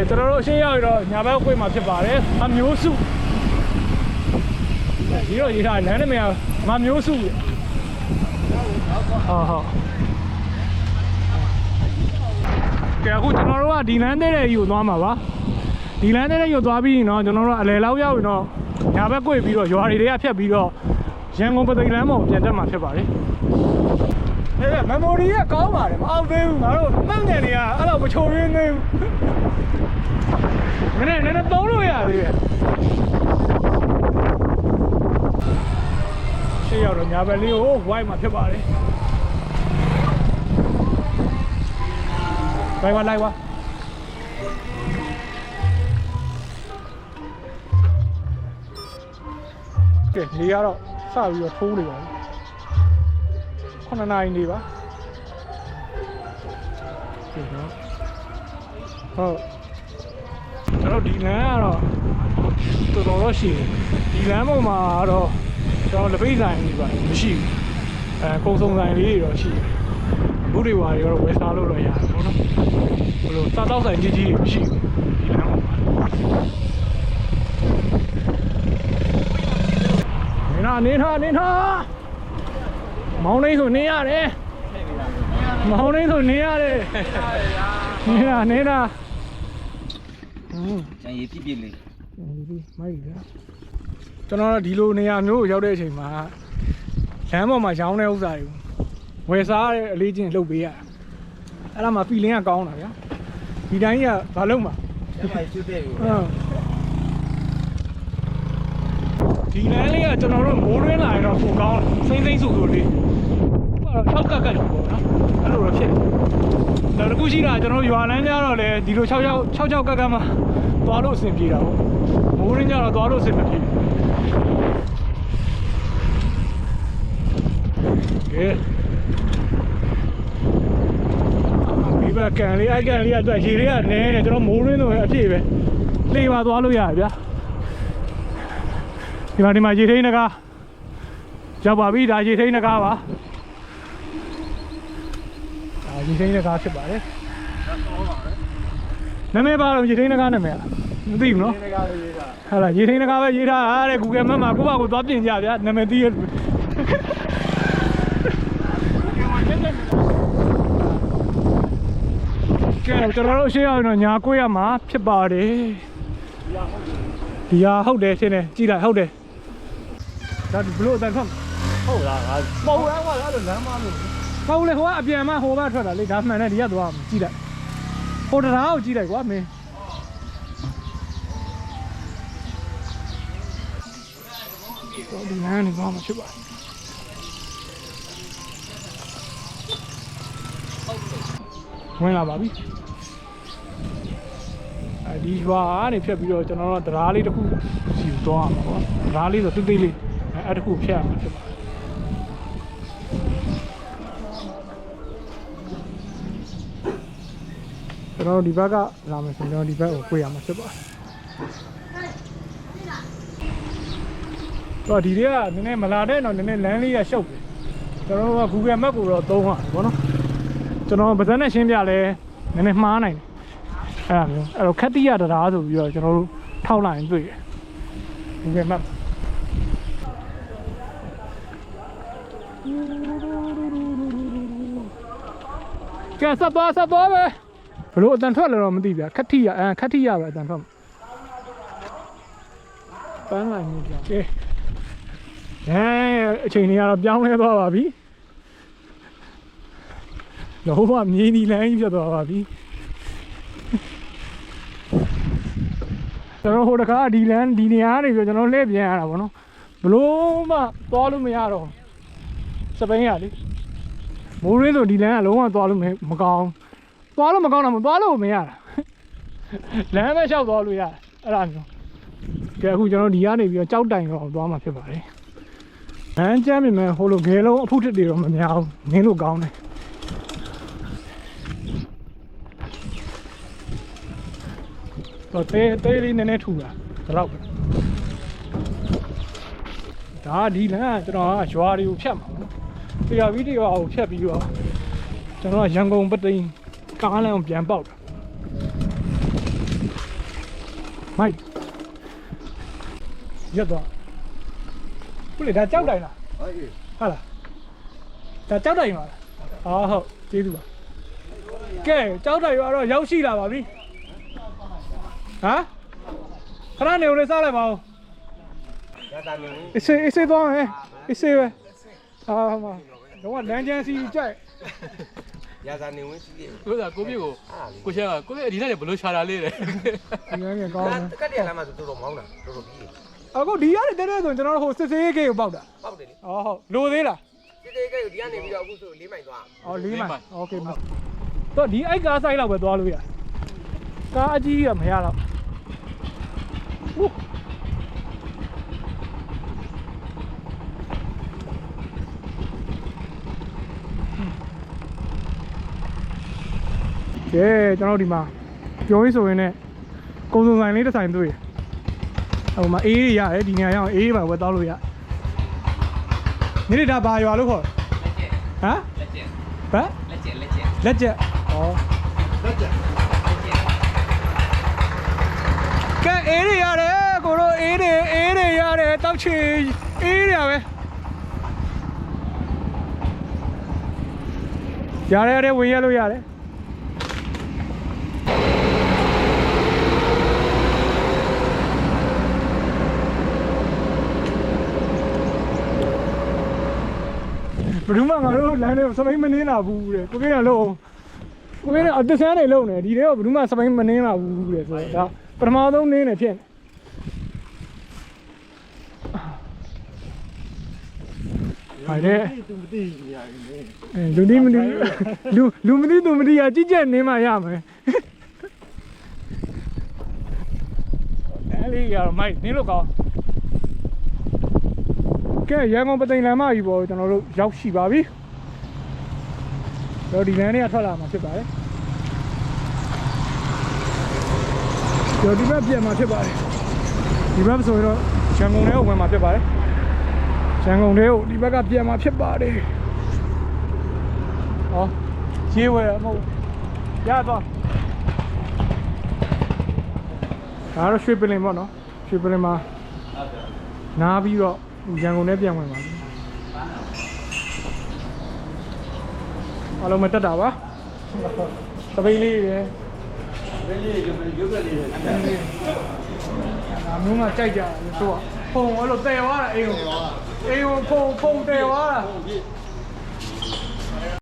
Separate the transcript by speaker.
Speaker 1: ကျွန်တော်တို့ရှေ့ရောက်တော့ညာဘက်ကွေ့မှာဖြစ်ပါတယ်အမျိုးစုဒီတော့ရေးထားလမ်းနဲ့မြန်မမျိုးစုဟုတ်ကဲအခုကျွန်တော်တို့ကဒီလမ်းတဲ့ယူသွားမှာပါဒီလမ်းတဲ့ယူသွားပြီးရင်တော့ကျွန်တော်တို့အလဲလောက်ရောက်ရင်တော့ညာဘက်ကွေ့ပြီးတော့ရွာတွေကဖြတ်ပြီးတော့ရန်ကုန်ပသိမ်လမ်းပေါ်ပြန်တက်မှာဖြစ်ပါတယ်မက်မိုရီကကောင်းပါတယ်မအောင်သေးဘူးငါတို့မှတ်နေနေရအဲ့လိုမချိုးရင်းသေးဘူးနည်းသုံးလို့ရသေးတယ်ရှေ့ရောက်တော့ညာဘက်လေးကိုဝိုင်းမှာဖြစ်ပါတယ်လိုက်ပါကဲနေရတော့စပြီးတော့ထိုးနေပါပြီ9နာရီနေပါဟုတ်ကျွန်တော်ဒီလမ်းကတော့တော်တော်ရှိတယ်ဒီလမ်းပေါ်မှာတော့ကျွန်တော်လက်ပိတ်ဆိုင်ကြီးပါမရှိဘူးကုံစုံဆိုင်လေးတွေတော့ရှိတယ်ဘူးတွေဝါတွေတော့ဝယ်စားလို့တော့ရတယ်ပေါ့နော်ဘယ်လိုစားတော့ဆိုင်ကြီးကြီးမရှိဘူးဒီလမ်းပေါ်မှာနေနာမောင်းနေဆိုနေရတယ်မောင်းနေဆိုနေရတယ်နေတာ
Speaker 2: ကျန်ရေးပြပြလေး
Speaker 1: မိုက်ရကျွန်တော်ဒီလိုနေရာမျိုးကိုရောက်တဲ့အချိန်မှာလမ်းပေါ်မှာရောင်းတဲ့ဥစ္စာတွေဝယ်စားတဲ့အလေးချင်းလှုပ်ပေးရအဲ့ဒါမှ feeling ကကောင်းတာဗျာဒီတိုင်းကဘာလို့မှ
Speaker 2: ကျွတ်တဲ့ကို
Speaker 1: ဒီလမ်းလေးကကျွန်တော်တို့မိုးတွင်းလာရင်တော့ပိုကောင်းစိမ့်ဆူလေး6ကတ်လို့ပေါ့နော်အဲ့လိုတော့ဖြစ်တယ်တခုရှိတာကျွန်တော်ရွာလမ်းကြတော့လေဒီလို6ကတ်မှသွားလို့အဆင်ပြေတာပေါ့မိုးရင်းကြတော့သွားလို့အဆင်မပြေကဲဒီဘက်ကန်လေးအကန်လေးအတွက်ရေလေးကနည်းတယ်ကျွန်တော်မိုးရင်းတော့အပြည့်ပဲလေပါသွားလို့ရတယ်ဗျာဒီမှာရေထိန်နဂါရောက်ပါပြီဒါရေထိန်နဂါပါရေထိန်နဂါဖြစ်ပါတယ်နာမည်ပါတော့ရေထိန်နဂါနာမည်မသိဘူးနော်ဟာလားရေထိန်နဂါပဲရေးထားတာတဲ့ Google Map မှာကိုယ့်ဘာကိုသွားပြင်ကြဗျာနာမည်သိရကဲကျွန်တော်တို့ရှေ့ရောက်တော့ညာကိုရမှာဖြစ်ပါတယ်ဒီဟာဟုတ်တယ်ရှင်းတယ်ကြည့်လိုက်ဟုတ်တယ်ဒါဘလို့အတန်ထွက်
Speaker 2: ဟုတ်လားငါ
Speaker 1: ပေါ့ရကွာအဲ့လိုလမ်းမလို့ပေါ့လေဟိုကအပြန်မှဟိုဘက်ထွက်တာလေဒါမှန်တယ်ဒီကသွားကြည့်လိုက်ဟိုတရားကိုကြည့်လိုက်ကွာမင်းဒီလမ်းနေသွားမှာဖြစ်ပါဝင်လာပါပြီဒီရွာကနေဖြတ်ပြီးတော့ကျွန်တော်တို့တရားလေးတစ်ခုစီသွားမှာပေါ့တရားလေးဆိုတိတ်လေးအဲ့တစ်ခုဖြတ်ရမှာဖြစ်ပါတယ်ကျွန်တော်ဒီဘက်ကလာမယ်ဆိုတော့ဒီဘက်ကိုကိုရမှာဖြစ်ပါတယ်တော့ဒီတွေကနည်းနည်းမလာတဲ့တော့နည်းနည်းလမ်းလေးရရှုပ်တယ်ကျွန်တော်က Google Map ကိုတော့သုံးရပါဘောနော်ကျွန်တော်ဗဇက်နဲ့ရှင်းပြလဲနည်းနည်းမှားနိုင်တယ်အဲ့ဒါမျိုးအဲ့တော့ခက်တိရတရားဆိုပြီးတော့ကျွန်တော်တို့ထောက်လိုက်ရင်တွေ့တယ် Google Map ကဲဆက်သွားပဲဘလို့အတန်ထွက်လည်းတော့မသိဗျာခက်တိရပဲအတန်ထွက်ပန်းလိုက်နေကြကဲအချိန်ကြီးကတော့ပြောင်းလဲသွားပါပြီတော့ဘာမြေနီလမ်းကြီးဖြစ်သွားပါပြီကျွန်တော်ဟိုတခါဒီလမ်းဒီနေရာနေပြီးကျွန်တော်လှည့်ပြန်ရတာပေါ့နော်ဘလို့မှသွားလို့မရတော့စပိန်ရလေမိုးရင်းဆိုဒီလမ်းကလုံးဝသွားလို့မကောင်းသွားလို့မကောင်းတာမသွားလို့မရတာလမ်းပဲလျှောက်သွားလို့ရတယ်အဲ့ဒါမျိုးကဲအခုကျွန်တော်ဒီကနေပြီးတော့ကြောက်တိုင်တော့သွားမှာဖြစ်ပါတယ်လမ်းကျမ်းပြင်မဲ့ဟိုလိုဂဲလုံးအဖုထစ်တွေတော့မများဘူးနင်းလို့ကောင်းတယ်တော့တဲလေးနည်းနည်းထူတာဒီလောက်ပဲဒါဒီလမ်းကကျွန်တော်ကရွာတွေကိုဖြတ်မှာနော်တရားဗီဒီယိုကိုဖြတ်ပြီးတော့ကျွန်တော်ကရန်ကုန်ပသိမ်ကားလမ်းကိုပြန်ပေါက်တာ မိုက်ရက်တော့ခုလေဒါကြောက်တိုင်လားဟုတ်လားဒါကြောက်တိုင်ပါလားဟုတ်ကျေးဇူးပါကဲကြောက်တိုင်ရောတော့ရောက်ရှိလာပါပြီဟမ်ခဏနေဦးလေးစားလိုက်ပါဦး
Speaker 2: ရတာနေ
Speaker 1: အေးစေးသွားမယ်အေးစေးပဲမတော့လမ်းကျန်းစီကြိုက်
Speaker 2: ရတာနေဝင်ရှိတယ်
Speaker 3: ကိုကကိုပြည့်ကိုရှမ်းကကိုပြည့်ဒီနေ့ဘလို့ရှာတာလေးတယ်
Speaker 1: ဒီငယ်ကောင်းတယ်
Speaker 2: ကတ်တယ်လာမှဆိုတော်တော်မောင်းတာတော်တော်ပြီး
Speaker 1: အခုဒီရတဲ့တဲ့ဆိုကျွန်တော်တို့ဟိုစစ်စေးကေကိုပေါက်တာ
Speaker 2: ပေါက်တယ်လေ
Speaker 1: ဟုတ်လိုသေးလား
Speaker 2: စစ်သေးကဲဒီကနေပြီးတော့အခုဆို၄မိုင်သွား
Speaker 1: ၄မိုင်โอเคတော့ဒီအိုက်ကားဆိုင်လောက်ပဲသွားလို့ရကားအကြီးကမရတော့ကဲကျွန်တော်ဒီမှာပြောရင်းဆိုရင်လည်းကုံစုံဆိုင်လေးတစ်ဆိုင်တွေ့ဟိုမှာအေးရရတယ်ဒီနေရာရောက်အေးပါဝယ်တောက်လို့ရနေ့ဒါဘာရွာလို့ခေါ်ဟမ်ဟမ်လက်ကျက်ကဲအေးရရတယ်ကိုတို့အေးရတယ်တောက်ချီအေးရပဲရတယ်ဝင်ရလို့ရတယ်ဘယ်သူမှငါတို့လမ်းထဲစပိန်မနှင်းလာဘူးတဲ့ကိုကင်းကလုံးကိုကင်းကအတဆန်းနေလုံးနေဒီထဲကဘယ်သူမှစပိန်မနှင်းလာဘူးတဲ့ဆိုတော့ဒါပထမဆုံးနင်းနေဖြစ်နေပါတယ်လူမသိလူမသိရကြည့်ချက်နင်းမှရမယ်အဲ့လေးရမိုက်နင်းလို့ကောင်းကဲရန်ကုန်ပသိမ်လမ်းမကြီးပေါ်ကျွန်တော်တို့ရောက်ရှိပါပြီတော့ဒီလမ်းလေးကထွက်လာမှာဖြစ်ပါတယ်ကျော်ဒီဘက်ပြန်မှာဖြစ်ပါတယ်ဒီဘက်ဆိုရင်တော့ရန်ကုန်ထဲကိုဝင်မှာဖြစ်ပါတယ်ရန်ကုန်ထဲကိုဒီဘက်ကပြန်မှာဖြစ်ပါတယ်ဟောရေးဝဲမဟုတ်ရတော့ဒါတော့ရွှေပလင်ပေါ့နော်ရွှေပလင်မှာနားပြီးတော့ရန်ကုန်ထဲပြန်ဝင်ပါပြီအားလုံးမတက်တာပါတပိန်လေးရယ်ရုပ်ကလေးအမျိုးကကြိုက်ကြတယ်သူကဖုံအဲ့လိုတဲသွားတာအိမ်ကိုဖုံတဲသွားတာ